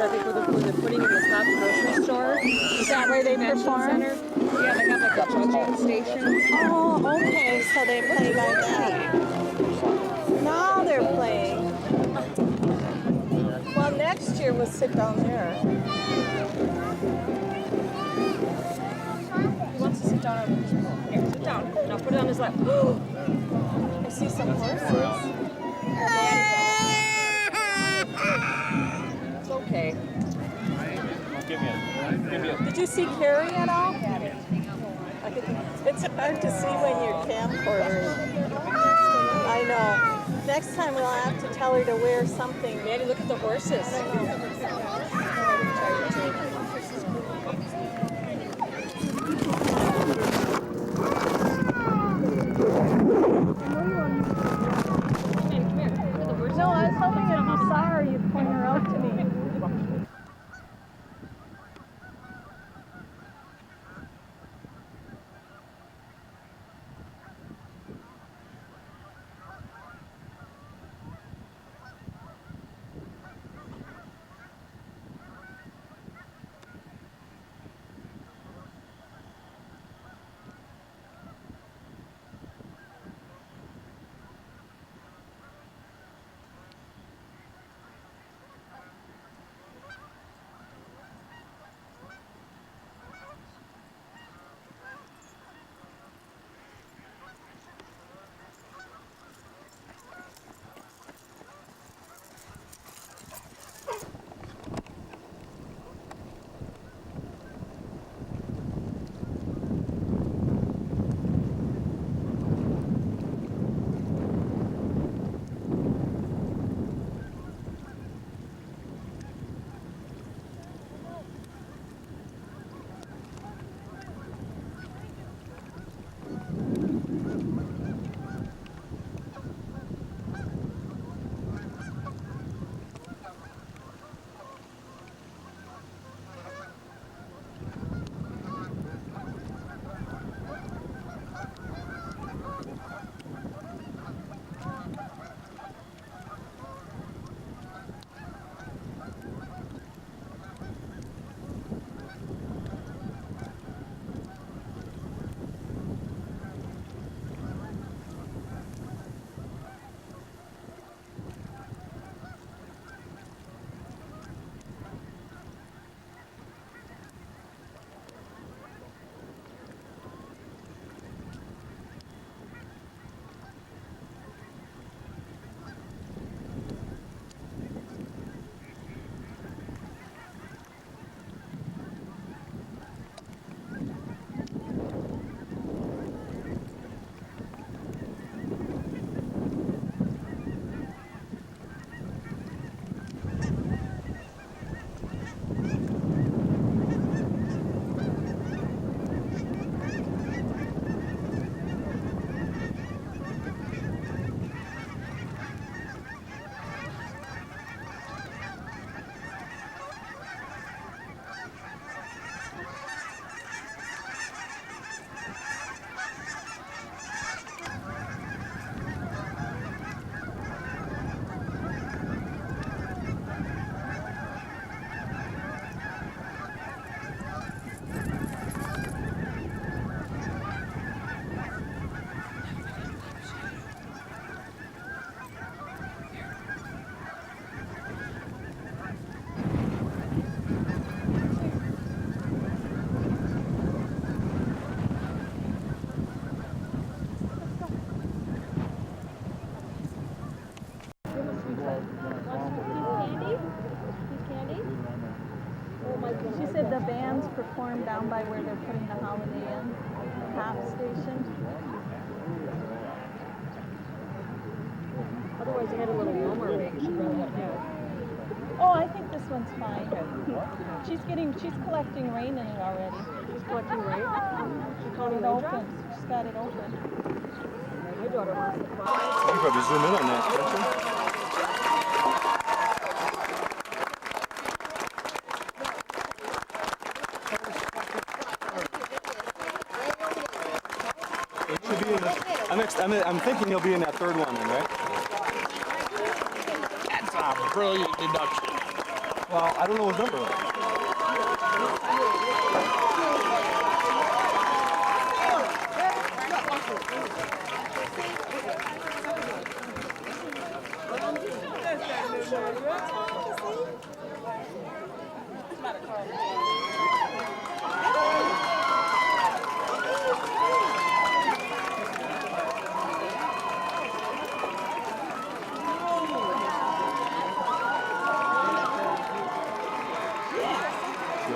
I think, where they're putting in the Tops grocery store. Is that where they perform? Center. Yeah, they have like a pumping station. Oh, okay, so they play by that. Now they're playing. Well, next year we'll sit down there. He wants to sit down on his pool. Here, sit down. Now put it on his lap. I see some horses. It's okay. Give me a. Did you see Carrie at all? It's hard to see when you're camcordering. I know. Next time we'll have to tell her to wear something. Maddie, look at the horses. No, I was hoping if you saw her, you'd point her out to me. She said the bands perform down by where they're putting the Holiday Inn, the half station. Otherwise, they had a little warmer rig. She'd rather have that. Oh, I think this one's fine. She's collecting rain in it already. She's collecting rain. She's Got counting it raindrops. open. She's got it open. My daughter wants to fly. You can probably zoom in on that, can't you? It should be in the, I'm thinking he'll be in that third one then, right? That's a brilliant deduction. Well, I don't know his number.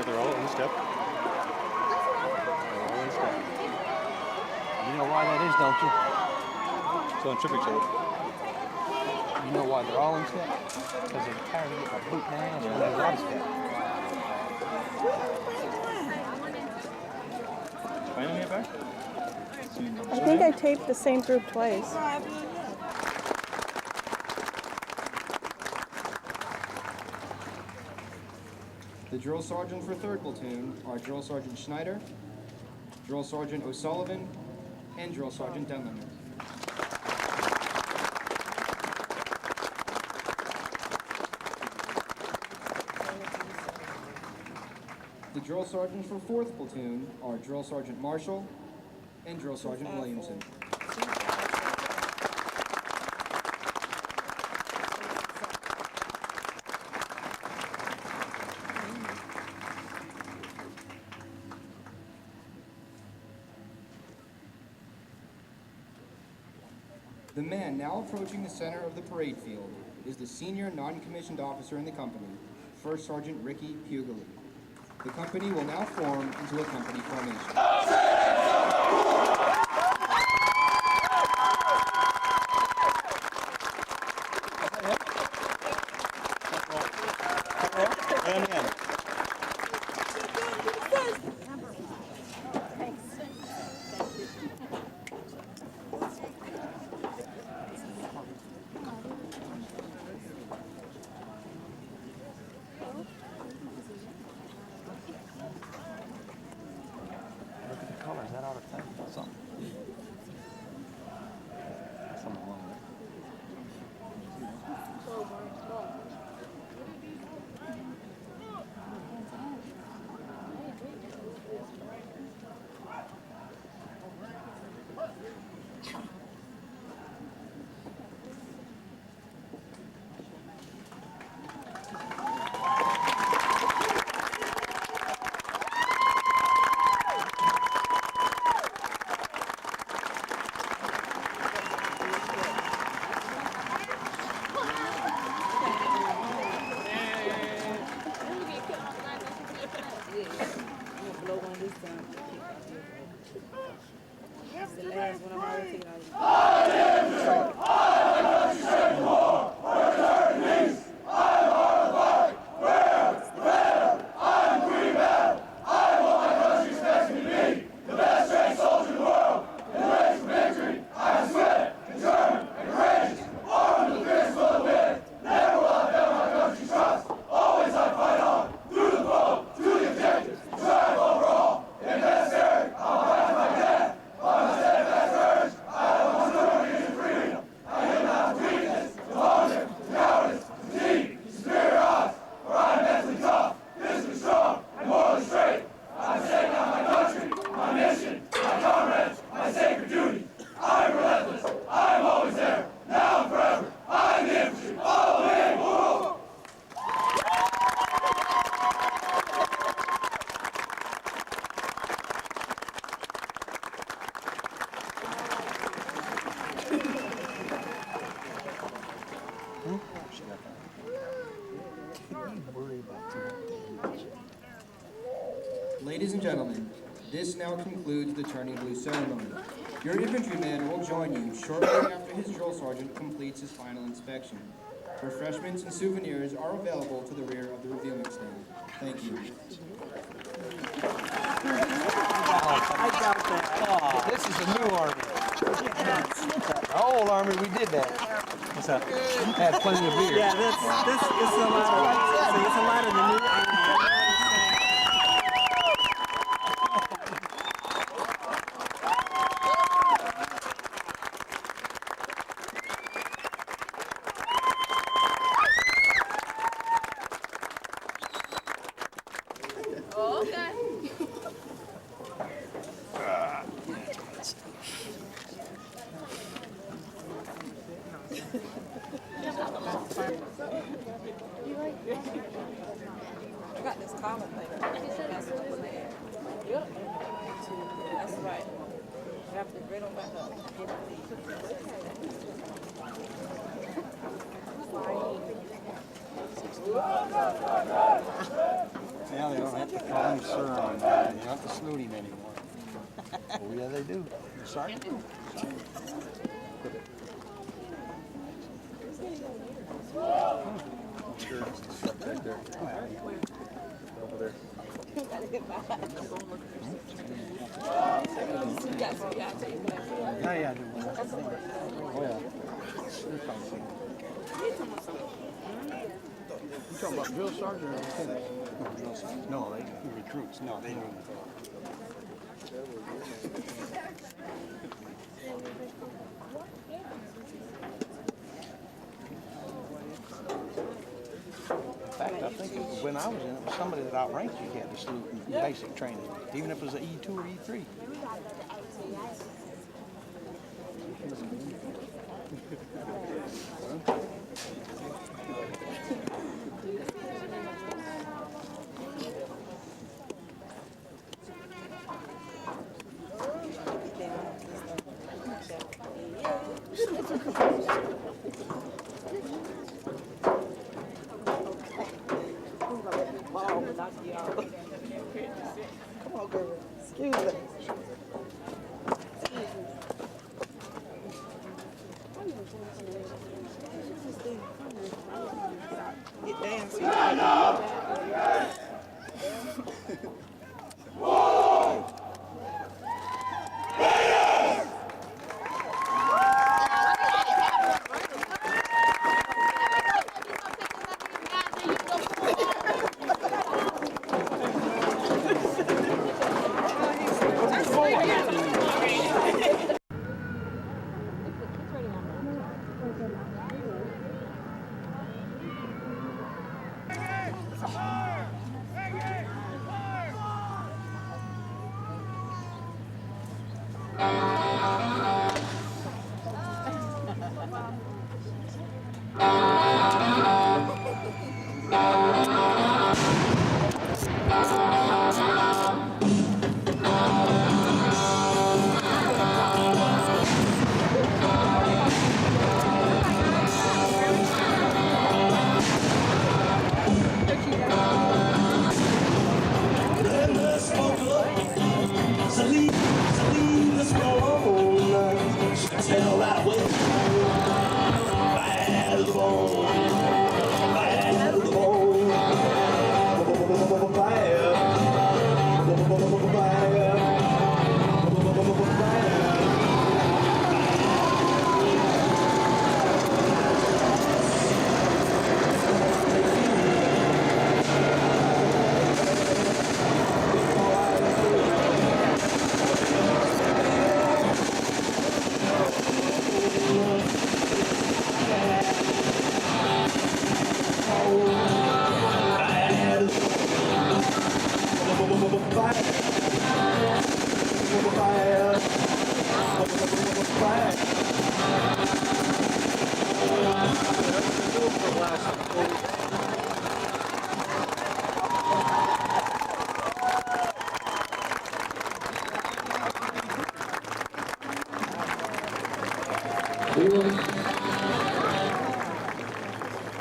They're all in step. They're all in step. You know why that is, don't you? So on tripping each other. You know why they're all in step? Because they're tired of getting a boot down and they're out of step. Find him back? I think I taped the same group twice. The drill sergeants for 3rd Platoon are Drill Sergeant Schneider, Drill Sergeant O'Sullivan, and Drill Sergeant Denlinger. The drill sergeants for 4th Platoon are Drill Sergeant Marshall and Drill Sergeant Williamson. The man now approaching the center of the parade field is the senior non-commissioned officer in the company, First Sergeant Ricky Pugilly. The company will now form into a company formation. Right on the end. Look at the colors. That ought to tell you something. Something along there. Ladies and gentlemen, this now concludes the Turning Blue ceremony. Your infantryman will join you shortly after his drill sergeant completes his final inspection. Refreshments and souvenirs are available to the rear of the revealing stand. Thank you. I doubt that. This is a new army. The old army, we did that. What's that? Had plenty of beer. Yeah, this is a lot. It's a lot of the new army. I got this collar thing. Yep. That's right. You have to bring them back up. Now they don't have to call him sir on that. They don't have to salute him anymore. Oh, yeah, they do. Sergeant? Sure, it's up back there. Over there. Yeah, yeah, I do. Oh, yeah. You talking about drill sergeant or lieutenant? No, drill sergeant. No, they recruits. No, they don't. In fact, I think when I was in it, was somebody that outranked you had to salute in basic training, even if it was an E2 or E3. Come on, girl. Excuse me. Get down, see.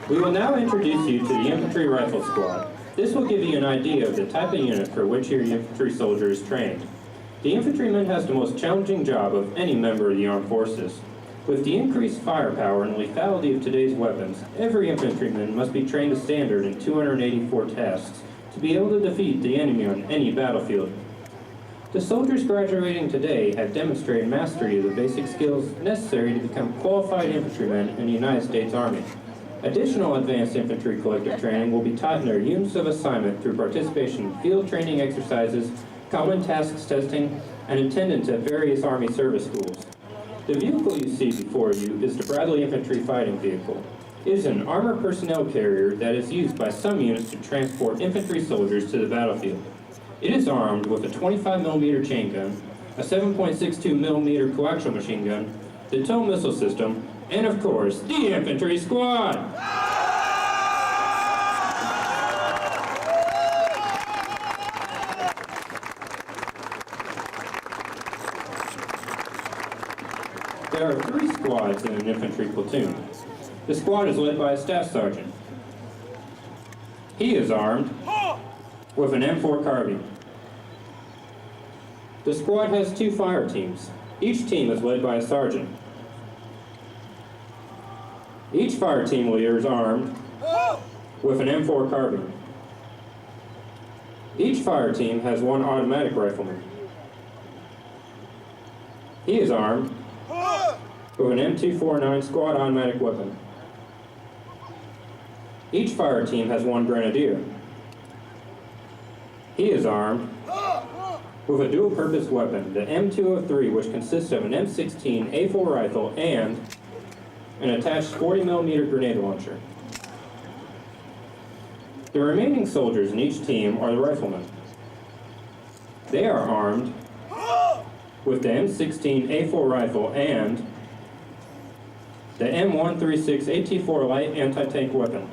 We will now introduce you to the Infantry Rifle Squad. This will give you an idea of the type of unit for which your infantry soldier is trained. The infantryman has the most challenging job of any member of the armed forces. With the increased firepower and lethality of today's weapons, every infantryman must be trained to standard in 284 tasks to be able to defeat the enemy on any battlefield. The soldiers graduating today have demonstrated mastery of the basic skills necessary to become qualified infantrymen in the United States Army. Additional advanced infantry collective training will be taught in their units of assignment through participation in field training exercises, common tasks testing, and attendance at various Army service schools. The vehicle you see before you is the Bradley Infantry Fighting Vehicle. It is an armored personnel carrier that is used by some units to transport infantry soldiers to the battlefield. It is armed with a 25mm chain gun, a 7.62mm coaxial machine gun, the TOW missile system, and of course, the infantry squad. There are 3 squads in an infantry platoon. The squad is led by a staff sergeant. He is armed with an M4 carbine. The squad has 2 fire teams. Each team is led by a sergeant. Each fire team leader is armed with an M4 carbine. Each fire team has 1 automatic rifleman. He is armed with an M249 squad automatic weapon. Each fire team has 1 grenadier. He is armed with a dual-purpose weapon, the M203, which consists of an M16 A4 rifle and an attached 40mm grenade launcher. The remaining soldiers in each team are the riflemen. They are armed with the M16 A4 rifle and the M136 AT4 light anti-tank weapon.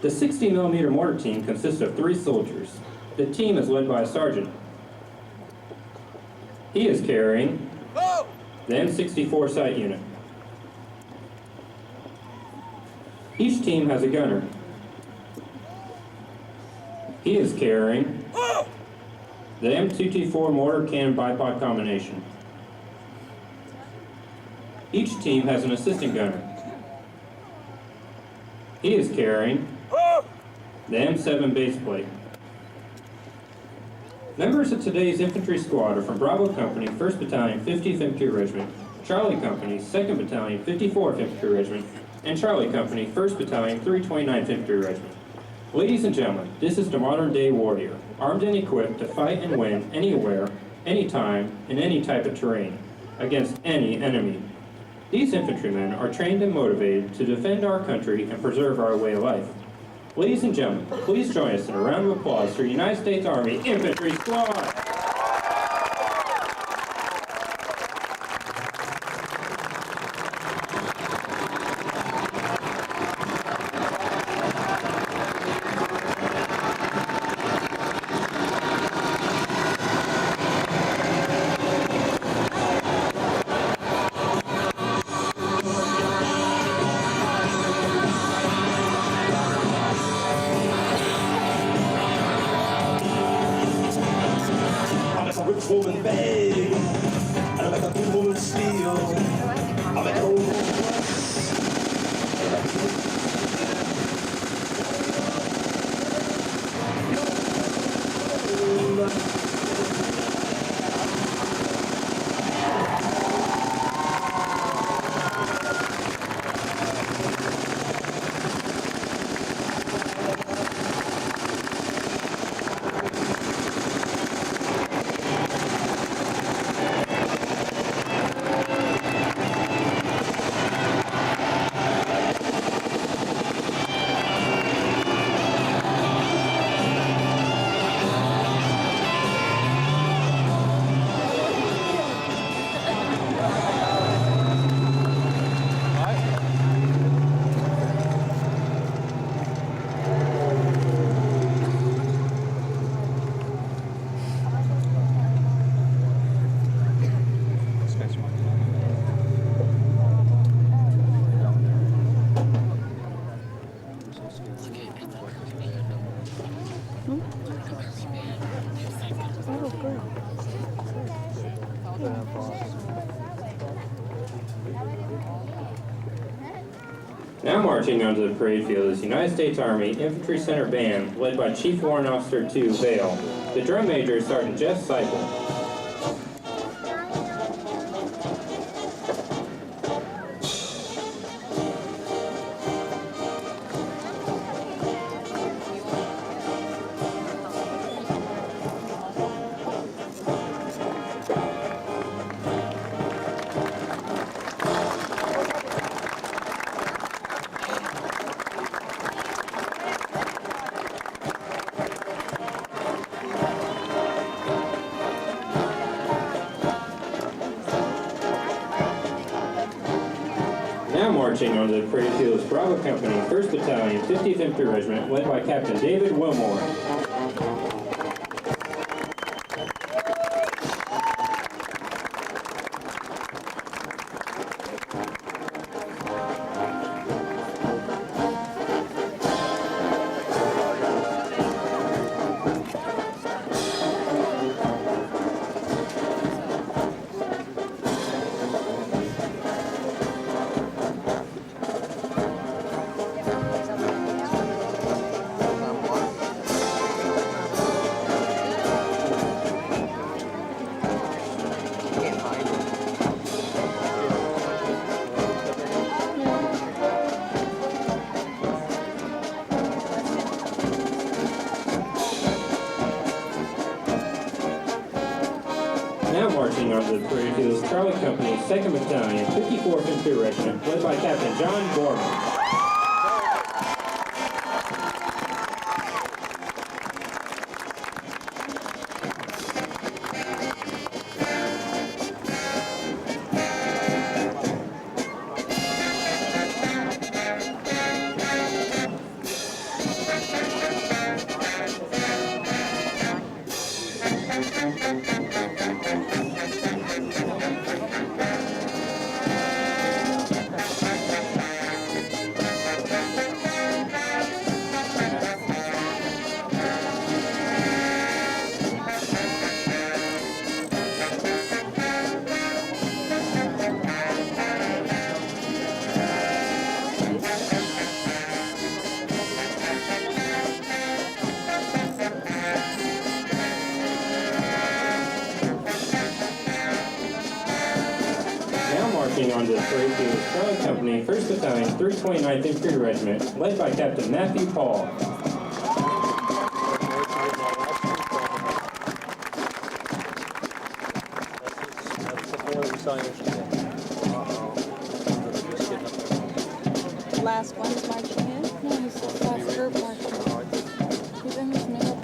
The 60mm mortar team consists of 3 soldiers. The team is led by a sergeant. He is carrying the M64 sight unit. Each team has a gunner. He is carrying the M224 mortar cannon bipod combination. Each team has an assistant gunner. He is carrying the M7 base plate. Members of today's infantry squad are from Bravo Company, 1st Battalion, 50th Infantry Regiment, Charlie Company, 2nd Battalion, 54th Infantry Regiment, and Charlie Company, 1st Battalion, 329th Infantry Regiment. Ladies and gentlemen, this is the modern-day warrior, armed and equipped to fight and win anywhere, anytime, in any type of terrain, against any enemy. These infantrymen are trained and motivated to defend our country and preserve our way of life. Ladies and gentlemen, please join us in a round of applause for United States Army Infantry Squad. Rich woman beg, and I make a good woman steal. I make an old woman Now marching onto the parade field is United States Army Infantry Center Band, led by Chief Warrant Officer 2, Vale. The drum major is Sergeant Jeff Seipel. Now marching on the Parade Fields Bravo Company, 1st Battalion, 50th Infantry Regiment, led by Captain David Wilmore. Now marching on the Parade Fields Charlie Company, 2nd Battalion, 54th Infantry Regiment, led by Captain John Gorman. Marching on the Parade Fields Charlie Company, 1st Battalion, 329th Infantry Regiment, led by Captain Matthew Paul. Last one's marching in? No, he's the last group marching. He's in his middle.